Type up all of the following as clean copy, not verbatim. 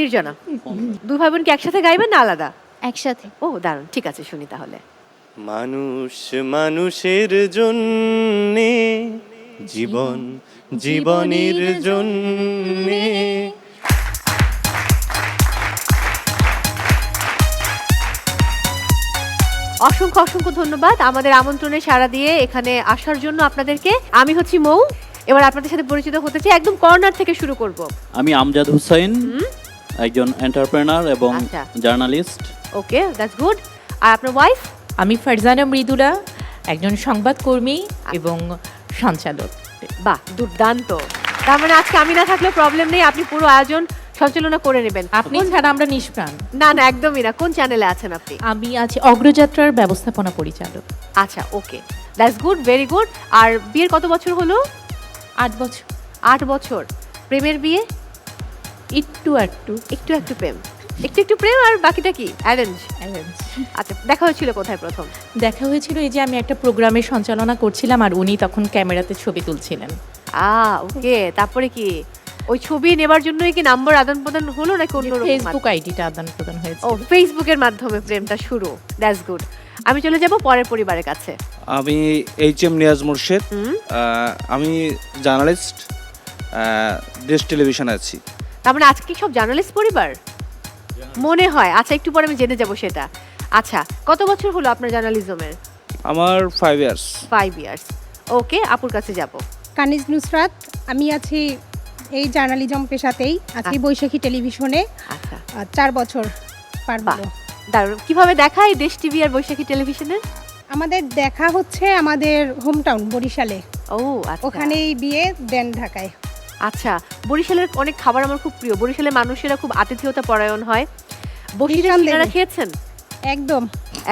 নির্জনা, দুই ভাই বোন কি একসাথে গাইবেন না আলাদা? একসাথে। ও দারুণ, ঠিক আছে শুনি তাহলে। মানুষ মানুষের জন্যে, জীবন জীবনের জন্যে। অসংখ্য অসংখ্য ধন্যবাদ আমাদের আমন্ত্রণে সাড়া দিয়ে এখানে আসার জন্য আপনাদেরকে। আমি হচ্ছি মৌ, এবার আপনাদের সাথে পরিচিত হতে চাই, একদম কর্নার থেকে শুরু করব। আমি আমজাদ হুসাইন, একজন এন্টারপ্রেনার এবং আচ্ছা। জার্নালিস্ট। Okay, that's good. আর আপনার ওয়াইফ? আমি ফারজানা মৃদুলা, একজন সংবাদকর্মী এবং সঞ্চালক। বাহ, দুর্দান্ত। তার মানে আজকে আমি না থাকলেও প্রবলেম নেই, আপনি পুরো আয়োজন সঞ্চালনা করে নেবেন। আপনি ছাড়া আমরা নিষ্প্রাণ। না না, একদমই না। কোন চ্যানেলে আছেন আপনি? আমি আছি অগ্রযাত্রার ব্যবস্থাপনা পরিচালক। আচ্ছা, ওকে, দ্যাটস গুড, ভেরি গুড। আর বিয়ের কত বছর হলো? 8 বছর। 8 বছর। প্রেমের বিয়ে? একটু একটু একটু একটু প্রেম, একটু একটু প্রেম, আর বাকিটা কি অ্যারেঞ্জ? অ্যারেঞ্জ। আচ্ছা, দেখা হয়েছিল কোথায় প্রথম? দেখা হয়েছিল এই যে আমি একটা প্রোগ্রামের সঞ্চালনা করছিলাম আর উনি তখন ক্যামেরাতে ছবি তুলছিলেন। ওকে, তারপরে কি ওই ছবি নেবার জন্যই কি নাম্বার আদান প্রদান হলো নাকি অন্য রকম? ফেসবুক আইডিটা আদান প্রদান হয়েছে। ও, ফেসবুকের মাধ্যমে প্রেমটা শুরু। That's good. আমি চলে যাব পরের পরিবারের কাছে। আমি এইচ.এম. নিয়াজ মুর্শেদ। আমি জার্নালিস্ট, দেশ টেলিভিশনে আছি। তার মানে আজকে সব জার্নালিস্ট পরিবার মনে হয়। আচ্ছা, একটু পরে আমি জেনে যাব সেটা। আচ্ছা, কত বছর হলো আপনার জার্নালিজমের? আমার 5 ইয়ার্স। 5 ইয়ার্স। ওকে, আপুর কাছে যাব। কানিজ নুসরাত, আমি আছি এই জার্নালিজম পেশাতেই আছি, বৈশাখী টেলিভিশনে। আচ্ছা, 4 বছর পার বাহ, হলো। দারুণ। কিভাবে দেখায় দেশ টিভি আর বৈশাখী টেলিভিশনের? আমাদের দেখা হচ্ছে আমাদের হোম টাউন বরিশালে, ও আচ্ছা, ওখানেই বিয়ে, দেন ঢাকায়। আচ্ছা। বরিশালের অনেক খাবার আমার খুব প্রিয়। বরিশালের মানুষেরা খুব আতিথেয়তা পরায়ণ হয়। বসিরের নিঃসন্দেহে। সিঙ্গারা খেয়েছেন? একদম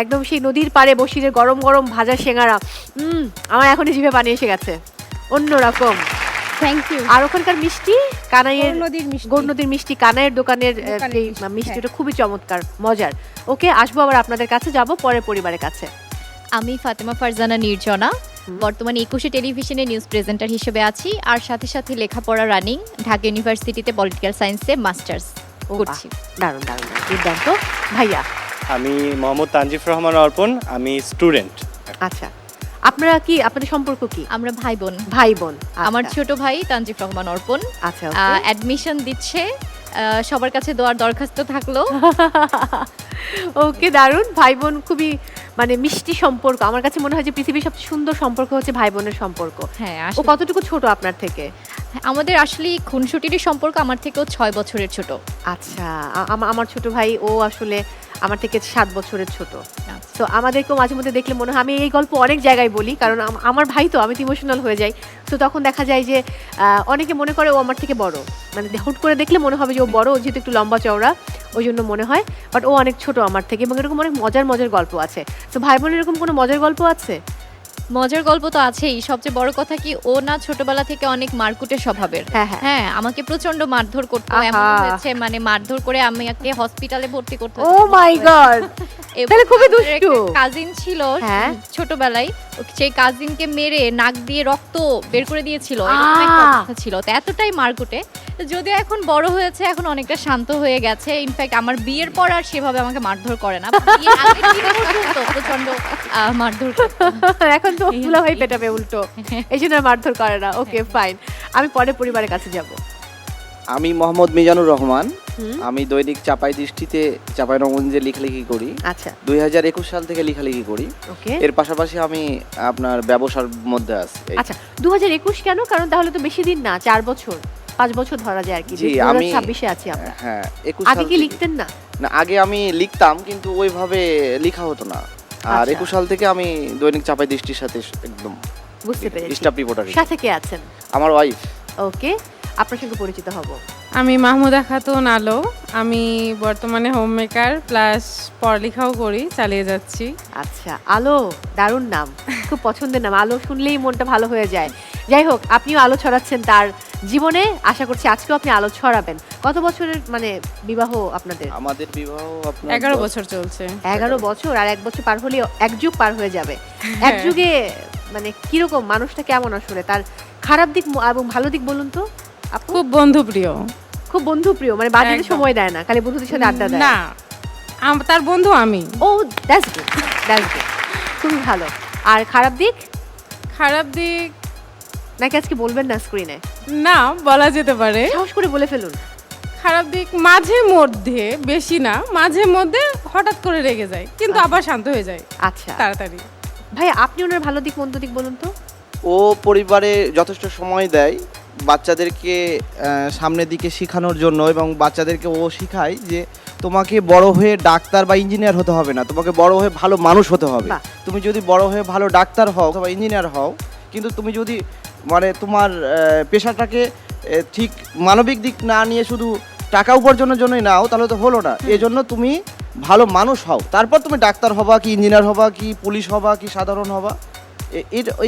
একদম সেই নদীর পাড়ে বসিরের গরম গরম ভাজা সিঙ্গারা, আমার এখনই জিভে পানি এসে গেছে। অন্যরকম। Thank you. আর ওখানকার মিষ্টি, কানাইয়ের নদীর মিষ্টি, গৌর নদীর মিষ্টি, কানাইয়ের দোকানের দোকানের এই মিষ্টি, মিষ্টিটা খুবই চমৎকার, মজার। ওকে, আসবো আবার আপনাদের কাছে, যাব পরের পরিবারের কাছে। আমি ফাতেমা ফারজানা নির্জনা, বর্তমানে 21 টেলিভিশনে নিউজ প্রেজেন্টার হিসেবে আছি আর সাথে সাথে লেখাপড়া রানিং, ঢাকা ইউনিভার্সিটিতে পলিটিক্যাল সায়েন্সে মাস্টার্স করছি। দারুণ দারুণ, দুর্দান্ত। ভাইয়া? আমি মোহাম্মদ তানজিফ রহমান অর্পণ, আমি স্টুডেন্ট। আচ্ছা, আপনারা কি, আপনাদের সম্পর্ক কি? আমরা ভাই বোন। ভাই বোন। আমার ছোট ভাই তানজিফ রহমান অর্পণ আচ্ছা, অ্যাডমিশন দিচ্ছে, সবার কাছে দেওয়ার দরখাস্ত থাকলো। ওকে, দারুণ। ভাই বোন খুবই মানে মিষ্টি সম্পর্ক। আমার কাছে মনে হয় যে পৃথিবীর সবচেয়ে সুন্দর সম্পর্ক হচ্ছে ভাই বোনের সম্পর্ক। হ্যাঁ, ও কতটুকু ছোট আপনার থেকে? আমাদের আসলে খুনসুটির সম্পর্ক আমার থেকেও 6 বছরের ছোট। আচ্ছা, আমার ছোট ভাই ও আসলে আমার থেকে 7 বছরের ছোট। আচ্ছা। তো আমাদেরকেও মাঝে মধ্যে দেখলে মনে হয়, আমি এই গল্প অনেক জায়গায় বলি কারণ আমার ভাই তো, আমি তো ইমোশনাল হয়ে যাই। তো তখন দেখা যায় যে অনেকে মনে করে ও আমার থেকে বড়, মানে হুট করে দেখলে মনে হবে যে ও বড়, ও যেহেতু একটু লম্বা চওড়া ওই জন্য মনে হয়, বাট ও অনেক ছোট আমার থেকে। এবং এরকম অনেক মজার মজার গল্প আছে। তো ভাই বোনের এরকম কোনো মজার গল্প আছে? মজার গল্প তো আছেই, সবচেয়ে বড় কথা কি ও না ছোটবেলা থেকে অনেক মারকুটে স্বভাবের। হ্যাঁ, হ্যাঁ। হ্যাঁ, আমাকে প্রচন্ড মারধর করতো, এমন হয়েছে মানে মারধর করে আমাকে হসপিটালে ভর্তি করতে ও মাই গড, তাহলে খুবই দুষ্টু। কাজিন ছিল হ্যাঁ। ছোটবেলায়, সেই কাজিনকে মেরে নাক দিয়ে রক্ত বের করে দিয়েছিল, এরকম একটা অবস্থা ছিল। তো এতটাই মারকুটে, যদিও এখন বড় হয়েছে, এখন অনেকটা শান্ত হয়ে গেছে। ইনফ্যাক্ট আমার বিয়ের পর আর সেভাবে আমাকে মারধর করে না, বিয়ের আগের দিন পর্যন্ত প্রচন্ড মারধর করতো। এখন তো দুলাভাই পেটাবে উল্টো, এই জন্য আর মারধর করে না। ওকে, ফাইন। আমি পরের পরিবারের কাছে যাব। আমি মোহাম্মদ মিজানুর রহমান, আমি দৈনিক চাপাই দৃষ্টিতে চাঁপাইনবাবগঞ্জে লেখালেখি করি। আচ্ছা, 2021 সাল থেকে লেখালেখি করি। ওকে। এর পাশাপাশি আমি আপনার ব্যবসার মধ্যে আছি। আচ্ছা, 2021 কেন? কারণ তাহলে তো বেশি দিন না, 4 বছর 5 বছর ধরা যায় আর কি। জি, আমি 2026-এ আছি আমরা। হ্যাঁ, 21 আগে সাল কি থেকে। লিখতেন না? না, আগে আমি লিখতাম কিন্তু ওইভাবে লেখা হতো না। আর আচ্ছা। 21 সাল থেকে আমি দৈনিক চাপাই দৃষ্টির সাথে একদম বুঝতে পেরেছি। Staff reporter. সাথে কে আছেন? আমার ওয়াইফ। ওকে, আপনার সঙ্গে পরিচিত হব। আমি মাহমুদা খাতুন আলো, আমি বর্তমানে হোম মেকার প্লাস পড়ালেখাও করি, চালিয়ে যাচ্ছি। আচ্ছা, আলো, দারুণ নাম, খুব পছন্দের নাম। আলো শুনলেই মনটা ভালো হয়ে যায়। যাই হোক, আপনিও আলো ছড়াচ্ছেন তার জীবনে, আশা করছি আজকেও আপনি আলো ছড়াবেন। কত বছরের মানে বিবাহ আপনাদের? আমাদের বিবাহ আপনার 11 বছর চলছে। 11 বছর, আর 1 বছর পার হলে 1 যুগ পার হয়ে যাবে। এক যুগে মানে কিরকম, মানুষটা কেমন আসলে, তার খারাপ দিক এবং ভালো দিক বলুন তো আপু। খুব বন্ধুপ্রিয়। খুব বন্ধুপ্রিয়, মানে বাজেতে একদম। সময় দেয় না, খালি বন্ধুদের সাথে আড্ডা দেয়। না তার বন্ধু আমি। ও দ্যাটস গুড, দ্যাটস গুড, খুবই ভালো। আর খারাপ দিক খারাপ দিক নাকি আজকে বলবেন না স্ক্রিনে? না, বলা যেতে পারে। সাহস করে বলে ফেলুন। খারাপ দিক মাঝে মধ্যে, বেশি না, মাঝে মধ্যে হঠাৎ করে রেগে যায়, কিন্তু আবার শান্ত হয়ে যায় আচ্ছা তাড়াতাড়ি। ভাই, আপনি ওনার ভালো দিক মন্দ দিক বলুন তো। ও পরিবারে যথেষ্ট সময় দেয় বাচ্চাদেরকে সামনের দিকে শেখানোর জন্য, এবং বাচ্চাদেরকে ও শেখায় যে তোমাকে বড় হয়ে ডাক্তার বা ইঞ্জিনিয়ার হতে হবে না, তোমাকে বড় হয়ে ভালো মানুষ হতে হবে। বাহ। তুমি যদি বড় হয়ে ভালো ডাক্তার হও অথবা ইঞ্জিনিয়ার হও, কিন্তু তুমি যদি মানে তোমার পেশাটাকে ঠিক মানবিক দিক না নিয়ে শুধু টাকা উপার্জনের জন্যই নাও, তাহলে তো হলো না। এজন্য তুমি ভালো মানুষ হও, তারপর তুমি ডাক্তার হবা কি ইঞ্জিনিয়ার হবা কি পুলিশ হবা কি সাধারণ হবা।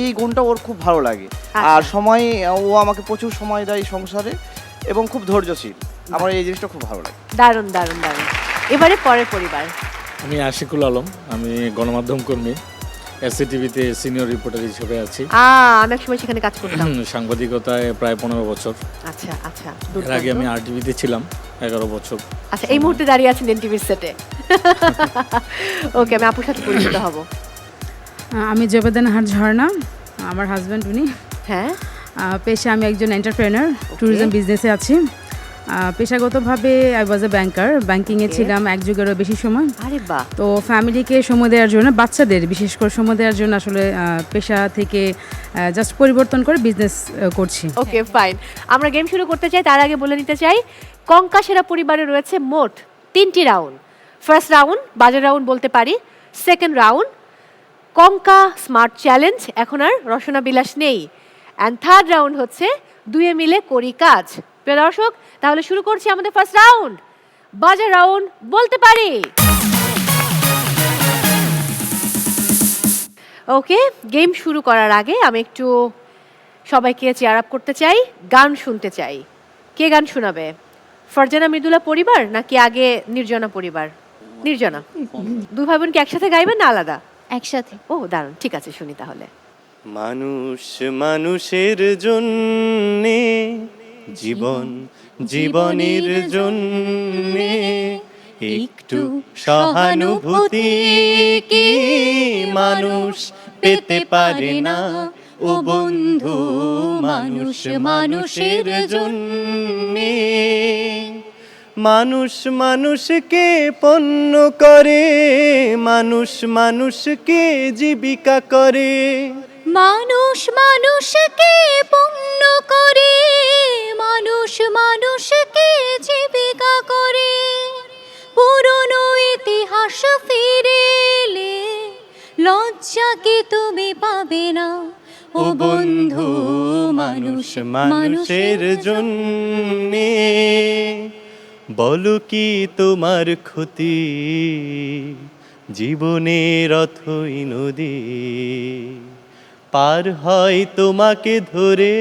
এই গুণটা ওর খুব ভালো লাগে। আর সময় ও আমাকে প্রচুর সময় দেয় সংসারে, এবং খুব ধৈর্যশীল। আমার এই জিনিসটা খুব ভালো লাগে। দারুণ দারুণ দারুণ। এবারে পরের পরিবার। আমি আশিকুল আলম, আমি গণমাধ্যম কর্মী, এসসিটিভিতে সিনিয়র রিপোর্টার হিসেবে আছি। আমি এক সময় সেখানে কাজ করতাম। সাংবাদিকতায় প্রায় 15 বছর। আচ্ছা আচ্ছা, এর আগে আমি আরটিভিতে ছিলাম 11 বছর। আচ্ছা, এই মুহূর্তে দাঁড়িয়ে আছেন এনটিভির সেটে। ওকে, আমি আপুর সাথে পরিচিত হব। আমি জবেদান হাট ঝর্ণা, আমার হাজব্যান্ড উনি। হ্যাঁ, পেশা আমি একজন এন্টারপ্রেনার, ট্যুরিজম বিজনেসে আছি। পেশাগতভাবে আই ওয়াজ এ ব্যাংকার, ব্যাংকিংয়ে ছিলাম 1 যুগেরও বেশি সময়। আরে বাহ। তো ফ্যামিলিকে সময় দেওয়ার জন্য, বাচ্চাদের বিশেষ করে সময় দেওয়ার জন্য আসলে পেশা থেকে জাস্ট পরিবর্তন করে বিজনেস করছি। ওকে ফাইন, আমরা গেম শুরু করতে চাই। তার আগে বলে নিতে চাই কঙ্কা সেরা পরিবারে রয়েছে মোট 3টি রাউন্ড। ফার্স্ট রাউন্ড বাজার রাউন্ড বলতে পারি, সেকেন্ড রাউন্ড কঙ্কা স্মার্ট চ্যালেঞ্জ, এখন আর রসনা বিলাস নেই, অ্যান্ড থার্ড রাউন্ড হচ্ছে দুয়ে মিলে করি কাজ। প্রিয় দর্শক, তাহলে শুরু করছি আমাদের ফার্স্ট রাউন্ড, বাজার রাউন্ড বলতে পারি। ওকে, গেম শুরু করার আগে আমি একটু সবাইকে চেয়ার আপ করতে চাই, গান শুনতে চাই। কে গান শোনাবে? ফারজানা মৃদুলা পরিবার নাকি আগে নির্জনা পরিবার? নির্জনা। দুই ভাই বোন কি একসাথে গাইবেন না আলাদা? একসাথে। ও দারুণ, ঠিক আছে, শুনি তাহলে। মানুষ মানুষের জন্যে, জীবন জীবনের জন্যে, একটু সহানুভূতি কি মানুষ পেতে পারে না? ও বন্ধু, মানুষ মানুষের জন্যে। মানুষ মানুষকে পণ্য করে, মানুষ মানুষকে জীবিকা করে। মানুষ মানুষকে পণ্য করে, মানুষ মানুষকে জীবিকা করে। পুরনো ইতিহাস ফিরে এলে লজ্জা কি তুমি পাবে না? ও বন্ধু, মানুষ মানুষের জন্যে। বলো কি তোমার ক্ষতি, জীবনের অথই নদী পার হয় তোমাকে ধরে,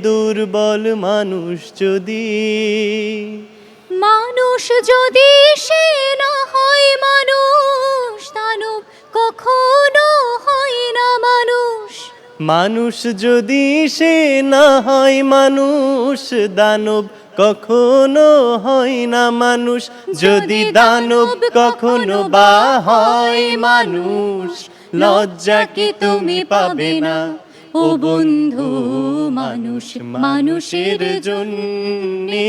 দুর্বল মানুষ যদি। মানুষ যদি সে না হয় মানুষ, দানব কখনো হয় না মানুষ। মানুষ যদি সে না হয় মানুষ, দানব কখনো হয় না মানুষ। যদি দানব কখনো বা হয় মানুষ, লজ্জা কি তুমি পাবে না? ও বন্ধু, মানুষ মানুষের জন্যে,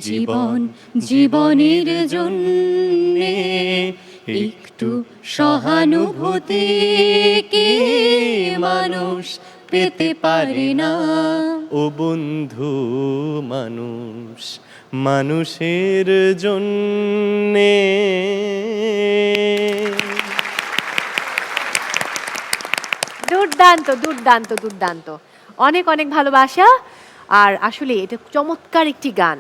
জীবন জীবনের জন্যে, একটু সহানুভূতি কি মানুষ পেতে পারে না? ও বন্ধু, মানুষ মানুষের জন্যে। দুর্দান্ত দুর্দান্ত দুর্দান্ত, অনেক অনেক ভালোবাসা। আর আসলে এটা চমৎকার একটি গান।